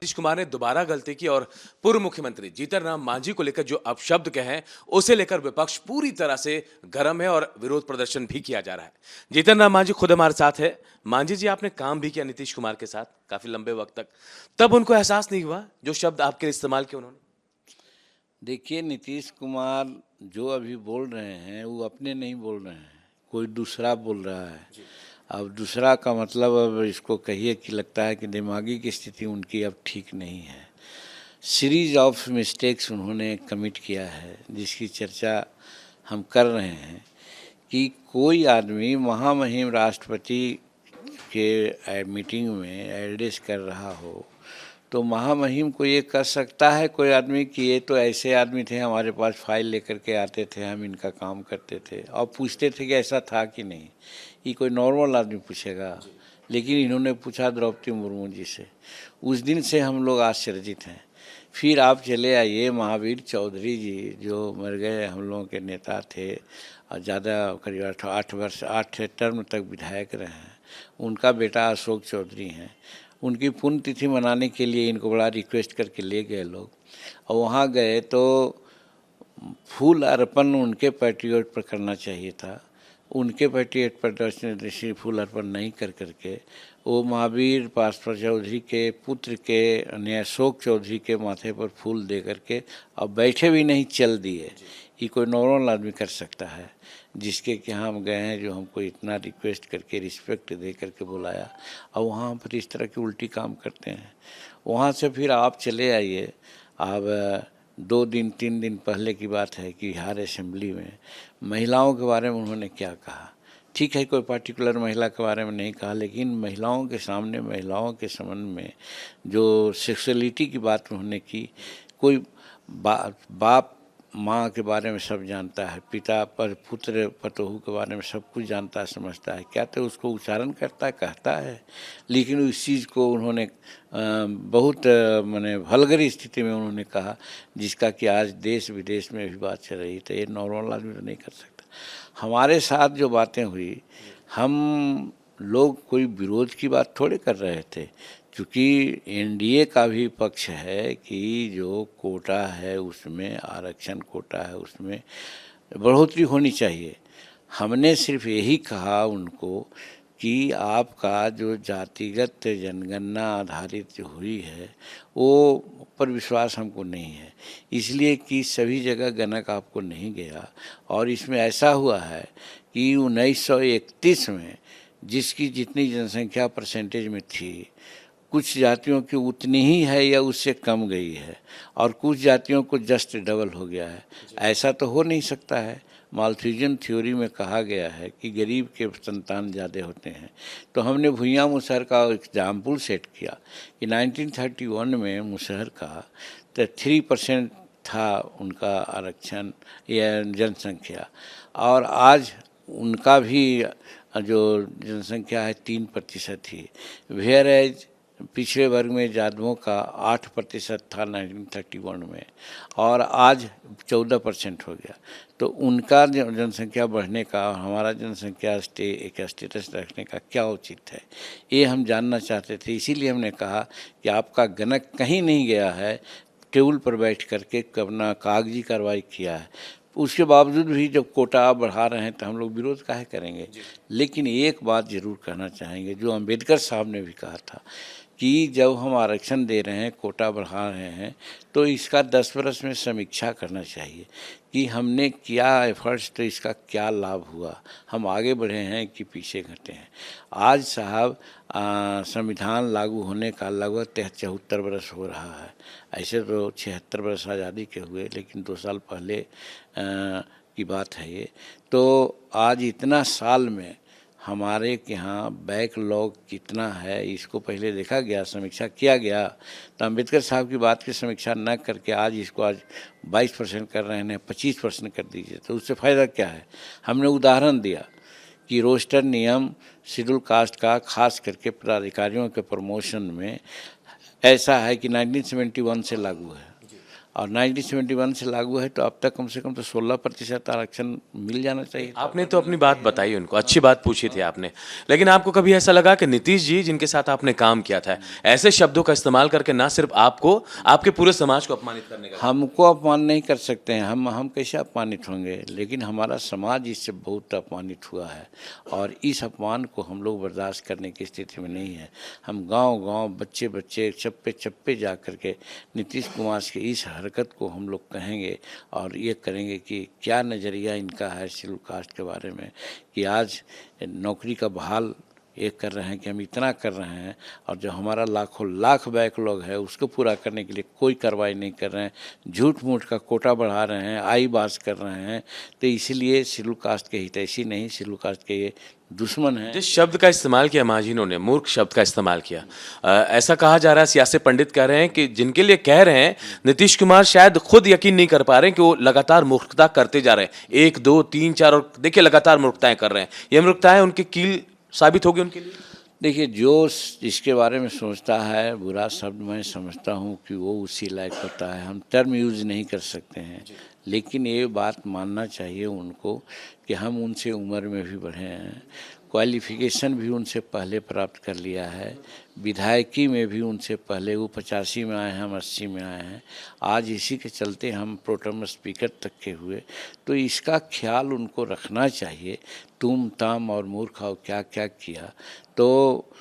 नीतीश कुमार ने दोबारा गलती की और पूर्व मुख्यमंत्री जीतन राम मांझी को लेकर जो अपशब्द कहे हैं उसे लेकर विपक्ष पूरी तरह से गर्म है और विरोध प्रदर्शन भी किया जा रहा है। जीतन राम मांझी खुद हमारे साथ है। मांझी जी, आपने काम भी किया नीतीश कुमार के साथ काफी लंबे वक्त तक, तब उनको एहसास नहीं हुआ जो शब्द आपके लिए इस्तेमाल किए उन्होंने? देखिए, नीतीश कुमार जो अभी बोल रहे हैं वो अपने नहीं बोल रहे हैं, कोई दूसरा बोल रहा है। अब दूसरा का मतलब अब इसको कहिए कि लगता है कि दिमागी की स्थिति उनकी अब ठीक नहीं है। सीरीज ऑफ मिस्टेक्स उन्होंने कमिट किया है, जिसकी चर्चा हम कर रहे हैं कि कोई आदमी महामहिम राष्ट्रपति के मीटिंग में एड्रेस कर रहा हो तो महामहिम को ये कर सकता है कोई आदमी कि ये तो ऐसे आदमी थे, हमारे पास फाइल लेकर के आते थे, हम इनका काम करते थे और पूछते थे कि ऐसा था कि नहीं। ये कोई नॉर्मल आदमी पूछेगा? लेकिन इन्होंने पूछा द्रौपदी मुर्मू जी से। उस दिन से हम लोग आश्चर्यचकित हैं। फिर आप चले आइए महावीर चौधरी जी, जो मर गए हम लोगों के नेता थे और ज़्यादा करीब 8 टर्म तक विधायक रहे हैं। उनका बेटा अशोक चौधरी हैं। उनकी पुण्यतिथि मनाने के लिए इनको बड़ा रिक्वेस्ट करके ले गए लोग, और वहाँ गए तो फूल अर्पण उनके पैट्रियट पर करना चाहिए था। उनके पैट्रियट पर फूल अर्पण नहीं कर करके वो महावीर पासवान चौधरी के पुत्र के यानी अशोक चौधरी के माथे पर फूल दे करके अब बैठे भी नहीं, चल दिए। ये कोई नॉर्मल आदमी कर सकता है? जिसके कि हम गए हैं, जो हमको इतना रिक्वेस्ट करके रिस्पेक्ट दे करके बुलाया, और वहाँ पर इस तरह के उल्टी काम करते हैं। वहाँ से फिर आप चले आइए। अब 2-3 दिन पहले की बात है कि बिहार असेंबली में महिलाओं के बारे में उन्होंने क्या कहा। ठीक है, कोई पर्टिकुलर महिला के बारे में नहीं कहा, लेकिन महिलाओं के सामने महिलाओं के संबंध में जो सेक्सुअलिटी की बात उन्होंने की। कोई बाप माँ के बारे में सब जानता है, पिता पर पुत्र पतोहू के बारे में सब कुछ जानता है, समझता है, क्या तो उसको उच्चारण करता है, कहता है। लेकिन उस चीज़ को उन्होंने बहुत माने वल्गर स्थिति में उन्होंने कहा, जिसका कि आज देश विदेश में भी बात चल रही। तो ये नॉर्मल आदमी तो नहीं कर सकता। हमारे साथ जो बातें हुई, हम लोग कोई विरोध की बात थोड़े कर रहे थे, क्योंकि एनडीए का भी पक्ष है कि जो कोटा है उसमें आरक्षण कोटा है उसमें बढ़ोतरी होनी चाहिए। हमने सिर्फ यही कहा उनको कि आपका जो जातिगत जनगणना आधारित जो हुई है वो पर विश्वास हमको नहीं है, इसलिए कि सभी जगह गणक आपको नहीं गया। और इसमें ऐसा हुआ है कि 1931 में जिसकी जितनी जनसंख्या परसेंटेज में थी, कुछ जातियों की उतनी ही है या उससे कम गई है, और कुछ जातियों को जस्ट डबल हो गया है। ऐसा तो हो नहीं सकता है। माल्थुजियन थ्योरी में कहा गया है कि गरीब के संतान ज़्यादा होते हैं। तो हमने भुइयाँ मुसहर का एग्जाम्पल सेट किया कि 1931 में मुसहर का तो 3% था उनका आरक्षण या जनसंख्या, और आज उनका भी जो जनसंख्या है 3% थी। वेयर एज पिछड़े वर्ग में यादवों का 8% था 1931 में, और आज 14% हो गया। तो उनका जनसंख्या बढ़ने का और हमारा जनसंख्या एक स्टेटस रखने का क्या उचित है, ये हम जानना चाहते थे। इसीलिए हमने कहा कि आपका गणक कहीं नहीं गया है, टेबल पर बैठ करके अपना कागजी कार्रवाई किया है। उसके बावजूद भी जब कोटा आप बढ़ा रहे हैं तो हम लोग विरोध काहे करेंगे। लेकिन एक बात ज़रूर कहना चाहेंगे, जो अंबेडकर साहब ने भी कहा था कि जब हम आरक्षण दे रहे हैं, कोटा बढ़ा रहे हैं, तो इसका 10 वर्ष में समीक्षा करना चाहिए कि हमने क्या एफर्ट्स, तो इसका क्या लाभ हुआ, हम आगे बढ़े हैं कि पीछे घटे हैं। आज साहब संविधान लागू होने का लगभग 74 वर्ष हो रहा है। ऐसे तो 76 वर्ष आज़ादी के हुए, लेकिन 2 साल पहले की बात है ये। तो आज इतना साल में हमारे यहाँ बैकलॉग कितना है, इसको पहले देखा गया, समीक्षा किया गया। तो अम्बेडकर साहब की बात की समीक्षा न करके आज इसको 22% कर रहे हैं, 25% कर दीजिए, तो उससे फ़ायदा क्या है। हमने उदाहरण दिया कि रोस्टर नियम शेड्यूल कास्ट का खास करके पदाधिकारियों के प्रमोशन में ऐसा है कि 1971 से लागू है, और 1971 से लागू है, तो अब तक कम से कम तो 16% आरक्षण मिल जाना चाहिए। आपने तो अपनी बात बताई उनको, अच्छी बात पूछी थी आपने, लेकिन आपको कभी ऐसा लगा कि नीतीश जी जिनके साथ आपने काम किया था ऐसे शब्दों का इस्तेमाल करके ना सिर्फ आपको, आपके पूरे समाज को अपमानित करने का? हमको अपमान नहीं कर सकते हैं, हम कैसे अपमानित होंगे, लेकिन हमारा समाज इससे बहुत अपमानित हुआ है और इस अपमान को हम लोग बर्दाश्त करने की स्थिति में नहीं है। हम गांव-गांव, बच्चे-बच्चे, चप्पे-चप्पे जा कर के नीतीश कुमार की इस हरकत को हम लोग कहेंगे और ये करेंगे कि क्या नज़रिया इनका है शेड्यूल कास्ट के बारे में, कि आज नौकरी का बहाल ये कर रहे हैं कि हम इतना कर रहे हैं और जो हमारा लाखों लाख बैकलॉग है उसको पूरा करने के लिए कोई कार्रवाई नहीं कर रहे हैं, झूठ मूठ का कोटा बढ़ा रहे हैं, आई बात कर रहे हैं। तो इसीलिए शेड्यूल कास्ट के हितैषी नहीं, शेड्यूल कास्ट के ये दुश्मन हैं। जिस शब्द का इस्तेमाल किया मांझिनों ने, मूर्ख शब्द का इस्तेमाल किया, ऐसा कहा जा रहा है, सियासी पंडित कह रहे हैं कि जिनके लिए कह रहे हैं नीतीश कुमार शायद खुद यकीन नहीं कर पा रहे हैं कि वो लगातार मूर्खता करते जा रहे हैं, 1 2 3 4 और देखिए लगातार मूर्खताएं कर रहे हैं। ये मूर्खताएं उनकी कील साबित होगी उनके लिए। देखिए, जो इसके बारे में सोचता है बुरा शब्द मैं समझता हूँ कि वो उसी लायक होता है, हम टर्म यूज़ नहीं कर सकते हैं, लेकिन ये बात मानना चाहिए उनको कि हम उनसे उम्र में भी बढ़े हैं, क्वालिफिकेशन भी उनसे पहले प्राप्त कर लिया है, विधायकी में भी उनसे पहले वो 85 में आए हैं, हम 80 में आए हैं, आज इसी के चलते हम प्रोटेम स्पीकर तक के हुए। तो इसका ख्याल उनको रखना चाहिए, तुम ताम और मूर्ख और क्या क्या किया, तो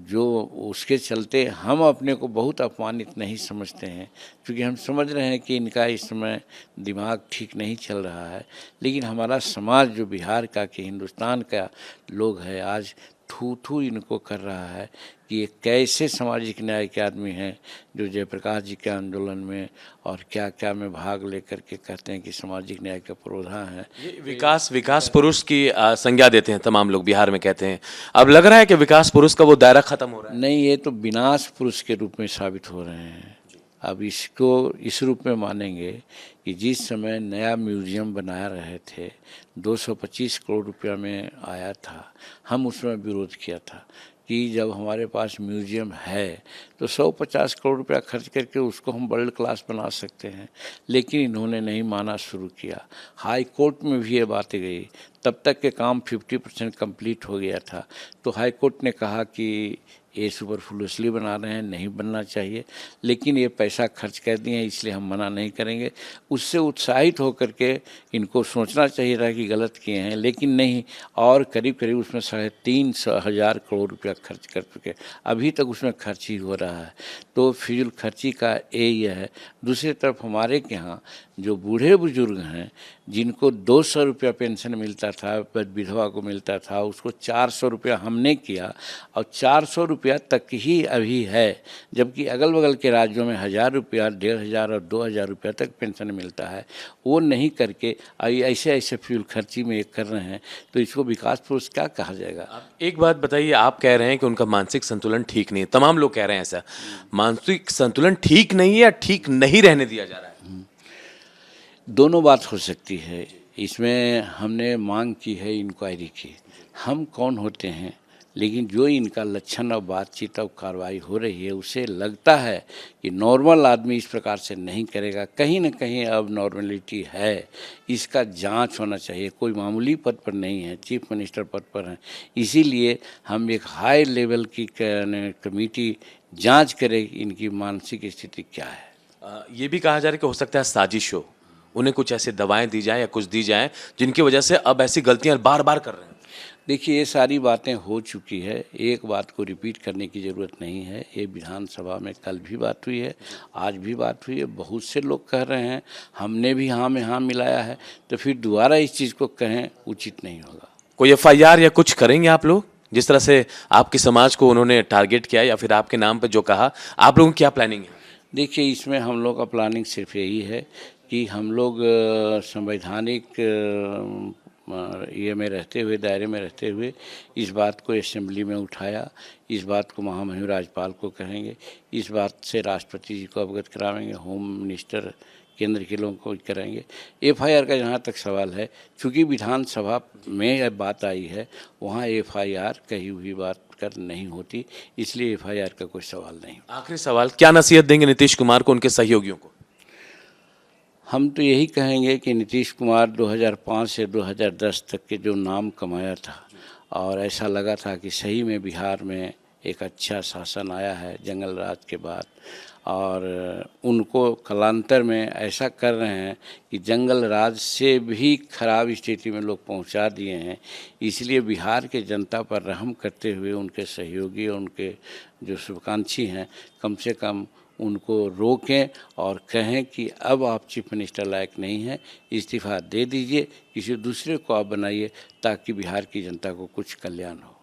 जो उसके चलते हम अपने को बहुत अपमानित नहीं समझते हैं, क्योंकि हम समझ रहे हैं कि इनका इस समय दिमाग ठीक नहीं चल रहा है, लेकिन हमारा समाज जो बिहार का कि हिंदुस्तान का लोग है आज थू थू इनको कर रहा है कि ये कैसे सामाजिक न्याय के आदमी हैं जो जयप्रकाश जी के आंदोलन में और क्या क्या में भाग लेकर के कहते हैं कि सामाजिक न्याय के पुरोधा हैं। ये विकास पुरुष की संज्ञा देते हैं तमाम लोग बिहार में, कहते हैं अब लग रहा है कि विकास पुरुष का वो दायरा खत्म हो रहा है। नहीं, ये तो विनाश पुरुष के रूप में साबित हो रहे हैं। अब इसको इस रूप में मानेंगे कि जिस समय नया म्यूजियम बना रहे थे 225 करोड़ रुपया में आया था, हम उसमें विरोध किया था कि जब हमारे पास म्यूजियम है तो 150 करोड़ रुपया खर्च करके उसको हम वर्ल्ड क्लास बना सकते हैं, लेकिन इन्होंने नहीं माना, शुरू किया। हाई कोर्ट में भी ये बातें गई, तब तक के काम 50% कंप्लीट हो गया था, तो हाई कोर्ट ने कहा कि ये सुपरफ्लूअसली बना रहे हैं, नहीं बनना चाहिए, लेकिन ये पैसा खर्च कर दिए हैं इसलिए हम मना नहीं करेंगे। उससे उत्साहित होकर के इनको सोचना चाहिए था कि गलत किए हैं, लेकिन नहीं, और करीब करीब उसमें 350,000 करोड़ रुपया खर्च कर चुके, अभी तक उसमें खर्च ही हो रहा है। तो फिजूल खर्ची का यही है। दूसरी तरफ हमारे के यहाँ जो बूढ़े बुजुर्ग हैं जिनको 200 रुपया पेंशन मिलता था, विधवा को मिलता था, उसको 400 रुपया हमने किया और 400 रुपया तक ही अभी है, जबकि अगल बगल के राज्यों में 1000 रुपया, 1500 और 2000 रुपया तक पेंशन मिलता है। वो नहीं करके ऐसे ऐसे फ्यूल खर्ची में कर रहे हैं, तो इसको विकास पुरुष क्या कहा जाएगा? एक बात बताइए, आप कह रहे हैं कि उनका मानसिक संतुलन ठीक नहीं है, तमाम लोग कह रहे हैं ऐसा, मानसिक संतुलन ठीक नहीं है या ठीक नहीं रहने दिया जा रहा है? दोनों बात हो सकती है। इसमें हमने मांग की है इंक्वायरी की, हम कौन होते हैं, लेकिन जो इनका लक्षण और बातचीत और कार्रवाई हो रही है उससे लगता है कि नॉर्मल आदमी इस प्रकार से नहीं करेगा, कहीं ना कहीं अब नॉर्मलिटी है, इसका जांच होना चाहिए। कोई मामूली पद पर नहीं है, चीफ मिनिस्टर पद पर हैं, इसीलिए हम एक हाई लेवल की कमेटी जांच करें इनकी मानसिक स्थिति क्या है। ये भी कहा जा रहा है कि हो सकता है साजिश हो, उन्हें कुछ ऐसे दवाएं दी जाएं या कुछ दी जाएं जिनकी वजह से अब ऐसी गलतियां बार बार कर रहे हैं। देखिए, ये सारी बातें हो चुकी है, एक बात को रिपीट करने की ज़रूरत नहीं है। ये विधानसभा में कल भी बात हुई है, आज भी बात हुई है, बहुत से लोग कह रहे हैं, हमने भी हाँ में हाँ मिलाया है, तो फिर दोबारा इस चीज़ को कहें उचित नहीं होगा। कोई FIR या कुछ करेंगे आप लोग, जिस तरह से आपके समाज को उन्होंने टारगेट किया या फिर आपके नाम पर जो कहा, आप लोगों की क्या प्लानिंग है? देखिए, इसमें हम लोग का प्लानिंग सिर्फ यही है कि हम लोग संवैधानिक ये में रहते हुए, दायरे में रहते हुए इस बात को असेंबली में उठाया, इस बात को महामहिम राज्यपाल को कहेंगे, इस बात से राष्ट्रपति जी को अवगत करावेंगे, होम मिनिस्टर केंद्र के लोगों को कराएंगे। FIR का जहाँ तक सवाल है, चूँकि विधानसभा में यह बात आई है, वहाँ FIR कही हुई बात कर नहीं होती, इसलिए FIR का कोई सवाल नहीं। आखिरी सवाल, क्या नसीहत देंगे नीतीश कुमार को, उनके सहयोगियों को? हम तो यही कहेंगे कि नीतीश कुमार 2005 से 2010 तक के जो नाम कमाया था और ऐसा लगा था कि सही में बिहार में एक अच्छा शासन आया है जंगल राज के बाद, और उनको कालांतर में ऐसा कर रहे हैं कि जंगल राज से भी खराब स्थिति में लोग पहुंचा दिए हैं। इसलिए बिहार के जनता पर रहम करते हुए उनके सहयोगी और उनके जो शुभाकांक्षी हैं कम से कम उनको रोकें और कहें कि अब आप चीफ मिनिस्टर लायक नहीं हैं, इस्तीफ़ा दे दीजिए, किसी दूसरे को आप बनाइए ताकि बिहार की जनता को कुछ कल्याण हो।